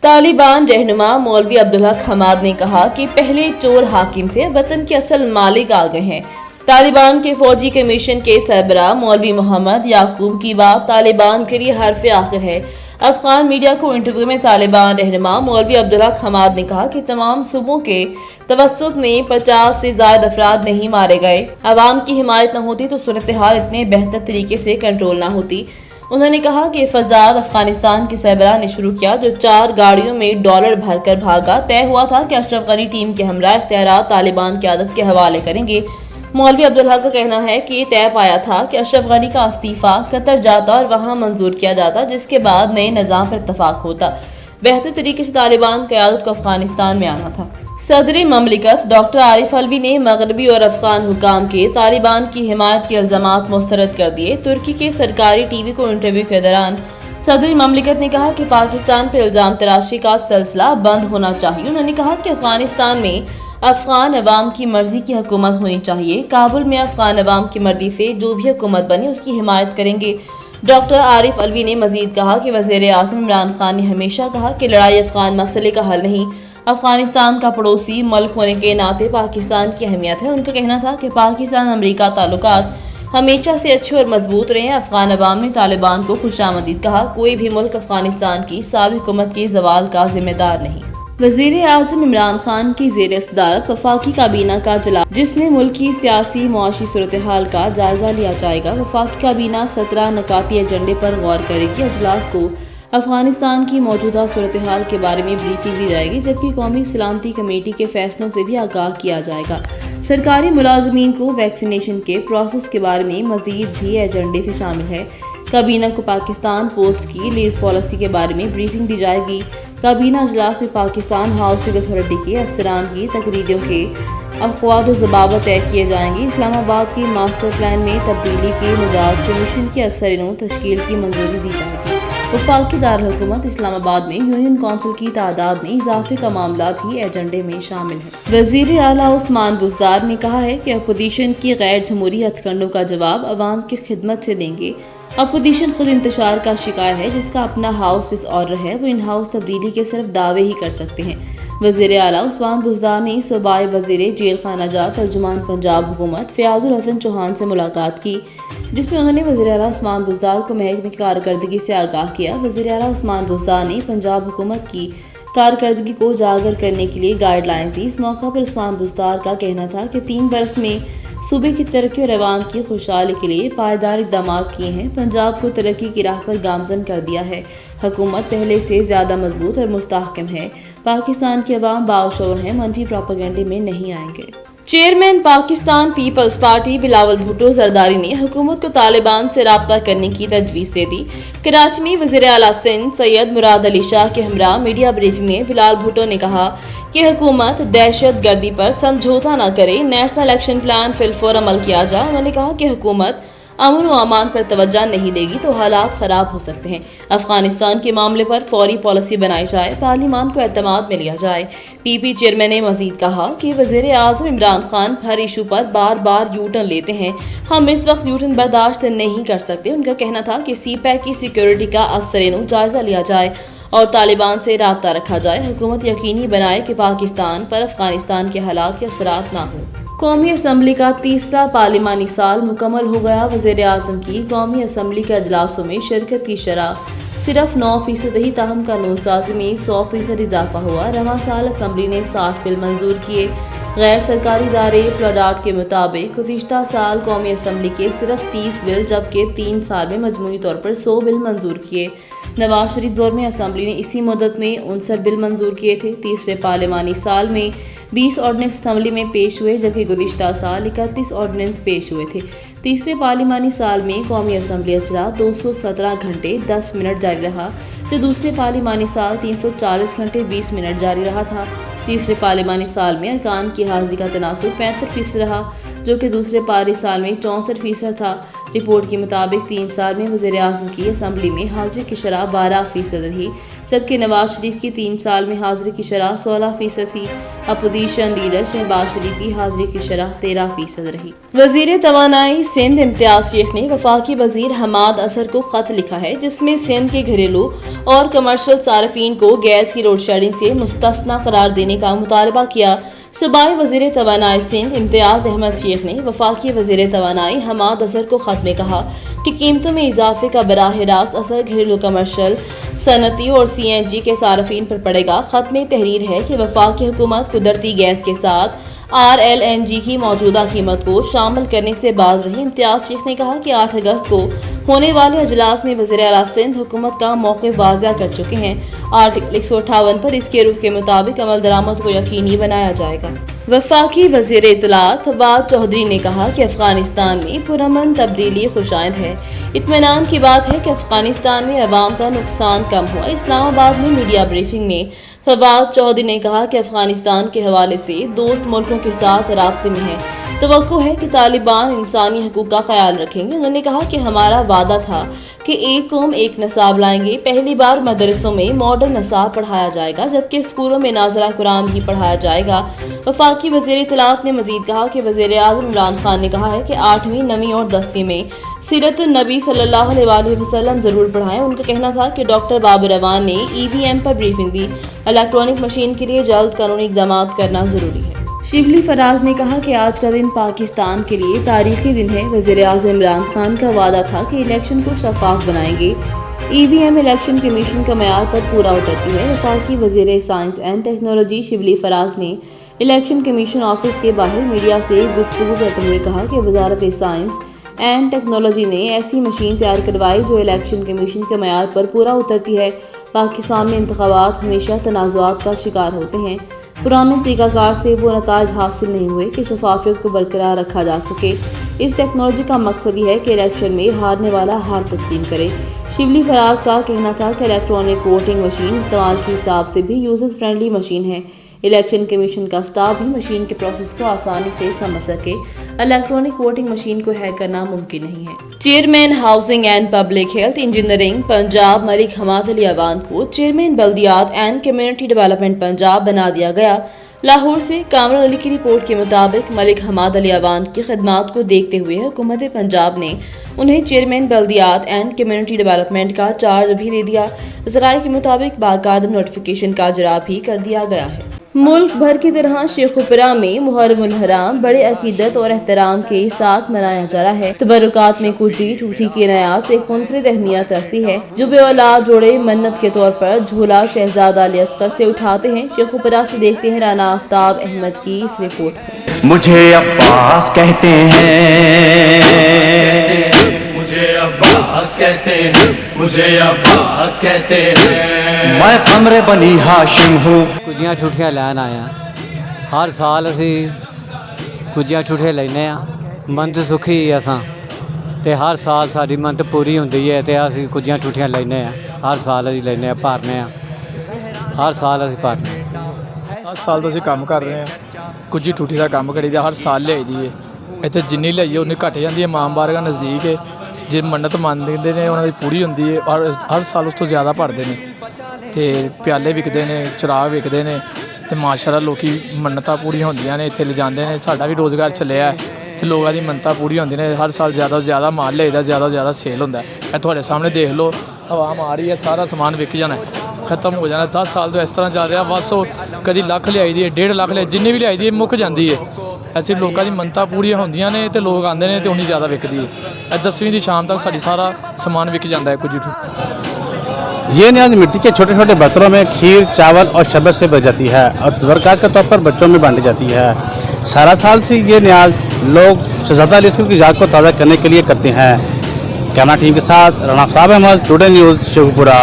तालिबान रहनुमा मौलवी अब्दुल हक हमाद ने कहा कि पहले चोर हाकिम से वतन के असल मालिक आ गए हैं। तालिबान के फौजी कमीशन के सरबराह मौलवी मोहम्मद याकूब की बात तालिबान के लिए हर्फ आखिर है। अफगान मीडिया को इंटरव्यू में तालिबान रहनुमा मौलवी अब्दुल हक हमाद ने कहा कि तमाम सूबों के तवस्सुत ने 50 से ज्यादा अफराद नहीं मारे गए। अवाम की हिमायत न होती तो सूरत हाल इतने बेहतर तरीके से कंट्रोल न होती। उन्होंने कहा कि फसाद अफगानिस्तान के सरबराह ने शुरू किया, जो 4 गाड़ियों में डॉलर भरकर भागा। तय हुआ था कि अशरफ गनी टीम के हमरा इख्तियारात तालिबान क़यादत के हवाले करेंगे। मौलवी अब्दुल हक का कहना है कि ये तय पाया था कि अशरफ गनी का इस्तीफा कतर जाता और वहां मंजूर किया जाता, जिसके बाद नए निज़ाम पर इत्तफाक होता। बेहतर तरीके से तालिबान क़यादत को अफगानिस्तान में आना था। सदर ममलिकत डॉक्टर आरिफ अलवी ने मगरबी और अफगान हुकाम के तालिबान की हिमायत के इल्ज़ामात मुस्तरद कर दिए। तुर्की के सरकारी टीवी को इंटरव्यू के दौरान सदर ममलिकत ने कहा कि पाकिस्तान पर इल्ज़ाम तराशी का सिलसिला बंद होना चाहिए। उन्होंने कहा कि अफगानिस्तान में अफगान अवाम की मर्जी की हुकूमत होनी चाहिए। काबुल में अफगान अवाम की मर्जी से जो भी हुकूमत बने उसकी हिमायत करेंगे। डॉक्टर आरिफ अलवी ने मजीद कहा कि वज़ीर आज़म इमरान खान ने हमेशा कहा कि लड़ाई अफगान मसले का हल नहीं, अफगानिस्तान का पड़ोसी मुल्क होने के नाते पाकिस्तान की अहमियत है। उनका कहना था कि पाकिस्तान अमेरिका ताल्लुकात हमेशा से अच्छे और मजबूत रहे हैं। अफगान अवाम ने तालिबान को खुशामदीद कहा। कोई भी मुल्क अफगानिस्तान की साबिक़ हुकूमत के ज़वाल का जिम्मेदार नहीं। वज़ीर आज़म इमरान खान की ज़ेर सदारत वफाकी काबीना का इजलास, जिसमें मुल्क की सियासी मुआशी सूरत हाल का जायजा लिया जाएगा। वफाकी काबीना 17 नकाती एजेंडे पर गौर करेगी। इजलास को अफगानिस्तान की मौजूदा सूरत हाल के बारे में ब्रीफिंग दी जाएगी, जबकि कौमी सलामती कमेटी के फैसलों से भी आगाह किया जाएगा। सरकारी मुलाजमीन को वैक्सीनेशन के प्रोसेस के बारे में मजीद भी एजेंडे से शामिल है। काबीना को पाकिस्तान पोस्ट की लीज पॉलिसी के बारे में ब्रीफिंग दी जाएगी। काबीना अजलास में पाकिस्तान हाउसिंग अथॉरिटी के अफसरान की तकरीरों के अखवाद व ज़वाबित तय किए जाएंगे। इस्लामाबाद के मास्टर प्लान में तब्दीली के मिजाज कमीशन के असर तश्कील की मंजूरी दी जाएगी। वफाकी दारुल-हुकूमत इस्लामाबाद में यूनियन कौंसिल की तादाद में इजाफे का मामला भी एजेंडे में शामिल है। वज़ीर आला उस्मान बुज़दार ने कहा है कि अपोजिशन की गैर जमहूरी हथकंडों का जवाब अवाम की खिदमत से देंगे। अपोजिशन खुद इंतशार का शिकार है, जिसका अपना हाउस डिसऑर्डर है। वो इन हाउस तब्दीली के सिर्फ दावे ही कर सकते हैं। वज़ीर आला उस्मान बुज़दार ने सूबाई वज़ीर जेल खाना जात तर्जुमान पंजाब हुकूमत फ़याज़ुल हसन चौहान से मुलाकात की, जिसमें उन्होंने वज़ीर आला उस्मान बुज़दार को महकमे की कारकर्दगी से आगाह किया। वज़ीर आला उस्मान बुज़दार ने पंजाब हुकूमत की कारकर्दगी को उजागर करने के लिए गाइडलाइन दी। इस मौका पर उस्मान बुज़दार का कहना था कि 3 बरस में सूबे की तरक्की और अवाम की खुशहाली के लिए पायदार इक़दाम किए हैं। पंजाब को तरक्की की राह पर गामज़न कर दिया है। हुकूमत पहले से ज़्यादा मजबूत और मुस्तहकम है। पाकिस्तान की अवाम बाशऊर है, मनफी प्रोपेगेंडे में नहीं आएंगे। Chairman Pakistan Peoples Party Bilawal Bhutto Zardari ने हुकूमत को तालिबान से राब्ता करने की तजवीज़ दे दी। कराची में वज़ीर आला सिंध सैयद मुराद अली शाह के हमरा मीडिया ब्रीफिंग में बिलावल भुट्टो ने कहा कि हुकूमत दहशत गर्दी पर समझौता न करे, नेशनल एक्शन प्लान फिलफौर अमल किया जाए। उन्होंने कहा कि हुकूमत अमन व अमान पर तवज्जो नहीं देगी तो हालात ख़राब हो सकते हैं। अफगानिस्तान के मामले पर फौरी पॉलिसी बनाई जाए, पार्लिमान को एतमाद में लिया जाए। पीपी चेयरमैन ने मजीद कहा कि वज़ीर आज़म इमरान खान हर इशू पर बार बार यू टर्न लेते हैं। हम इस वक्त यू टर्न बर्दाश्त नहीं कर सकते। उनका कहना था कि CPAC की सिक्योरिटी का असर जायजा लिया जाए और तालिबान से राब्ता रखा जाए। हुकूमत यकीनी बनाए कि पाकिस्तान पर अफगानिस्तान के हालात के असरात ना हो। कौमी असम्बली का 30वां पार्लिमानी साल मुकम्मल हो गया। वज़ीर आज़म की कौमी असम्बली के अजलासों में शिरकत की शरह सिर्फ 9% ही, ताहम कानून साजी में 100% इजाफा हुआ। रवां साल असम्बली ने 60 बिल मंजूर किए। गैर सरकारी इदारे प्लाडाट के मुताबिक गुज़िश्ता साल कौमी असम्बली के सिर्फ 30 बिल जबकि 3 साल में मजमूई तौर पर 100 बिल मंजूर किए। नवाज शरीफ दौर में असम्बली ने इसी मुद्दत में 59 बिल मंजूर किए थे। तीसरे पार्लिमानी साल में 20 ऑर्डिनेंस असम्बली में पेश हुए, जबकि गुज़िश्ता साल 31 ऑर्डिनेंस पेश हुए थे। तीसरे पार्लिमानी साल में कौमी असम्बली अजला 217 घंटे 10 मिनट जारी रहा, तो दूसरे पार्लिमानी साल 340 घंटे 20 मिनट जारी रहा था। तीसरे पार्लिमानी साल में अरकान की हाजिरी का तनासुब 65% रहा, जो कि दूसरे पारी साल में 64% था। रिपोर्ट के मुताबिक 3 साल में वज़ीर आज़म की असम्बली में हाजिरी की शरह 12% रही। जबकि नवाज शरीफ की 3 साल में हाजिरी की शरह 16% थी। अपोजिशन लीडर शहबाज शरीफ की हाजिरी की शरह 13% रही। वजीर तवानाई सिंध इम्तियाज शेख ने वफाकी वजीर हमाद असर को खत लिखा है, जिसमें सिंध के घरेलू और कमर्शियल सार्फिन को गैस की लोड शेडिंग से मुस्तस्ना करार देने का मुतालबा किया। सूबाई वजीर तवानाई सिंध इम्तियाज अहमद शेख ने वफाकी वजीर तवानाई हमाद असर को खत में कहा कि कीमतों में इजाफे का बराह रास्त असर घरेलू, कमर्शियल, सनती और CNG के सार्फिन पर पड़ेगा। खत में तहरीर है कि वफाकी हुकूमत कुदरती गैस के साथ RLNG की मौजूदा कीमत को शामिल करने से बाज रही। इम्तियाज शेख ने कहा कि 8 अगस्त को होने वाले अजलास में वज़ीर आला सिंध हुकूमत का मौक़िफ़ वाज़ेह कर चुके हैं। आर्टिकल 158 पर इसके रुख के मुताबिक अमल दरामद को यकीनी बनाया जाएगा। वफाकी वज़ीर इत्तलात फवाद चौधरी ने कहा कि अफगानिस्तान में पुरअमन तब्दीली खुशाइंद है। इत्मीनान की बात है कि अफगानिस्तान में अवाम का नुकसान कम हुआ। इस्लामाबाद में मीडिया ब्रीफिंग में फवाद चौधरी ने कहा कि अफगानिस्तान के हवाले से दोस्त मुल्कों के साथ राब्ते में है। तवक्को है कि तालिबान इंसानी हकूक़ का ख्याल रखेंगे। उन्होंने कहा कि हमारा वादा था कि एक कौम एक नसाब लाएंगे। पहली बार मदरसों में मॉडर्न नसाब पढ़ाया जाएगा, जबकि स्कूलों में नाज़रा कुरान भी पढ़ाया जाएगा। वफाकी वज़ीर इत्तलात ने मज़ीद कहा कि वज़ीर आज़म इमरान खान ने कहा है कि 8वीं, 9वीं और 10वीं में सीरतुन नबी सल्लल्लाहु अलैहि वसल्लम ज़रूर पढ़ाएं। उनका कहना था कि डॉक्टर बाबर रवान ने EVM पर ब्रीफिंग दी। इलेक्ट्रॉनिक मशीन के लिए जल्द कानूनी इक़दाम करना ज़रूरी है। शिबली फराज ने कहा कि आज का दिन पाकिस्तान के लिए तारीखी दिन है। वज़ीर आज़म इमरान खान का वादा था कि इलेक्शन को शफाफ बनाएंगे। EVM इलेक्शन कमीशन का मयार पर पूरा उतरती है। वफाकी वज़ीर science and technology Shibli Faraz ने इलेक्शन कमीशन ऑफिस के बाहर मीडिया से गुफ्तगू करते हुए कहा कि वजारत साइंस एंड टेक्नोलॉजी ने ऐसी मशीन तैयार करवाई जो इलेक्शन कमीशन के मयार पर पूरा उतरती है। पाकिस्तान में इंतखाबात हमेशा तनाज़ुआत का शिकार होते हैं। पुराने तरीक़ाकार से वो नताज हासिल नहीं हुए कि शफाफियत को बरकरार रखा जा सके। इस टेक्नोलॉजी का मकसद ही है कि इलेक्शन में हारने वाला हार तस्लीम करे। शिबली फराज का कहना था कि इलेक्ट्रॉनिक वोटिंग मशीन इस्तेमाल के हिसाब से भी यूज़र फ्रेंडली मशीन है। इलेक्शन कमीशन का स्टाफ भी मशीन के प्रोसेस को आसानी से समझ सके। इलेक्ट्रॉनिक वोटिंग मशीन को हैक करना मुमकिन नहीं है। Chairman housing and public health engineering Punjab Malik Hammad Ali Awan को चेयरमैन बल्दियात एंड कम्युनिटी डेवलपमेंट पंजाब बना दिया गया। लाहौर से कामरान अली की रिपोर्ट के मुताबिक मलिक हमाद अली अवान की खदमात को देखते हुए हुकूमत पंजाब ने उन्हें चेयरमैन बल्दियात एंड कम्युनिटी डेवलपमेंट का चार्ज भी दे दिया। ज़राए के मुताबिक बाकायदा नोटिफिकेशन का इजरा भी कर दिया गया है। मुल्क भर की तरह शेखुपुरा में मुहर्रमुल हराम बड़े अकीदत और एहतराम के साथ मनाया जा रहा है। तबरुकात में कुजी टूटी की नयाज एक मुनफरिद अहमियत रखती है, जो बे औलाद जोड़े मन्नत के तौर पर झूला शहजादा अली असगर से उठाते हैं। शेखुपुरा से देखते हैं राना आफ्ताब अहमद की इस रिपोर्ट। मुझे अब्बास कहते हैं, मुझे अब्बास कहते हैं, मुझे अब्बास कहते हैं। मैं कमरे बनी हाशिम हूँ। कुजियाँ छुट्टियाँ लैन आया। हर साल असी कुजियाँ छुट्टियाँ लेने मनत सुखी असां ते हर साल साडी मनत पूरी होंदी है ते असी कुजियाँ छुट्टियाँ लेने हर साल असी लेने भरने हर साल असी भरने। हर साल तो असी काम कर रहे हैं। कुजी ठूठी का काम करी हर साल लियाई दी है। इत्थे जिन्नी लियाइए उन्नी घट जाती है। मां बारगा नज़दीक है। जे मन्नत मंगते हैं उन्होंने पूरी होंदी है और हर साल उस तो ज़्यादा भरते हैं। तो प्याले विकते हैं, चराग विकते हैं तो माशाअल्लाह लोग मन्नतां पूरियां होंदियां ने। इत्थे ले जाते हैं। साडा भी रोज़गार चलिया तो लोगों की मन्नतां पूरियां होंदियां ने। हर साल ज़्यादा से ज़्यादा माल लियाईदा, ज़्यादा से ज़्यादा सेल होंदा है। तुहाडे सामने देख लो, आवाम आ रही है, सारा समान विक जाना खत्म हो जाना। 10 साल तो इस तरह चल रहा। बस कभी लख लियाई दी है, 1.5 लाख लियाई, जिन्नी भी लियाई दी है मुक जाती है। ऐसे लोगों की मन्नतां पूरियां होंदियां ने तो लोग आते हैं तो उन्नी ज़्यादा विकती है। 10वीं की शाम तक साडी सारा समान विक जाता है। कुछ ये न्याज मिट्टी के छोटे छोटे बर्तनों में खीर, चावल और शरबत से बच जाती है और बरकत के तौर पर बच्चों में बांटी जाती है। सारा साल से ये न्याज लोग शहजादा अली असगर की याद को ताज़ा करने के लिए करते हैं। कैमरा टीम के साथ राना आफ्ताब अहमद, टुडे न्यूज़, शेखुपुरा।